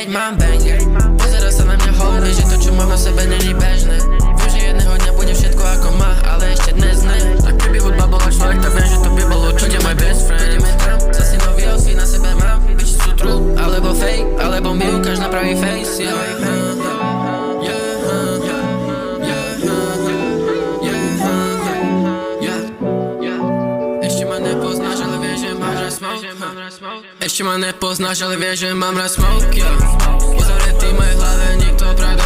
keď mám banger. Pozera sa na mňa hovorí, že to čo mám na sebe není bežné. Viem, že jedného dňa bude všetko ako má, ale ešte dnes ne. Ak keby hudba bola človek, tak viem, že to by bol určite môj best friend. Ideme tam, zase nový outfit na sebe mám. Bitch sú true, alebo fake, alebo mi ukáž na pravý face, yeah. Ešte ma nepoznáš, ale vieš, že mám rád smoke, yeah. Uzavretý v mojej hlave, nikto pravda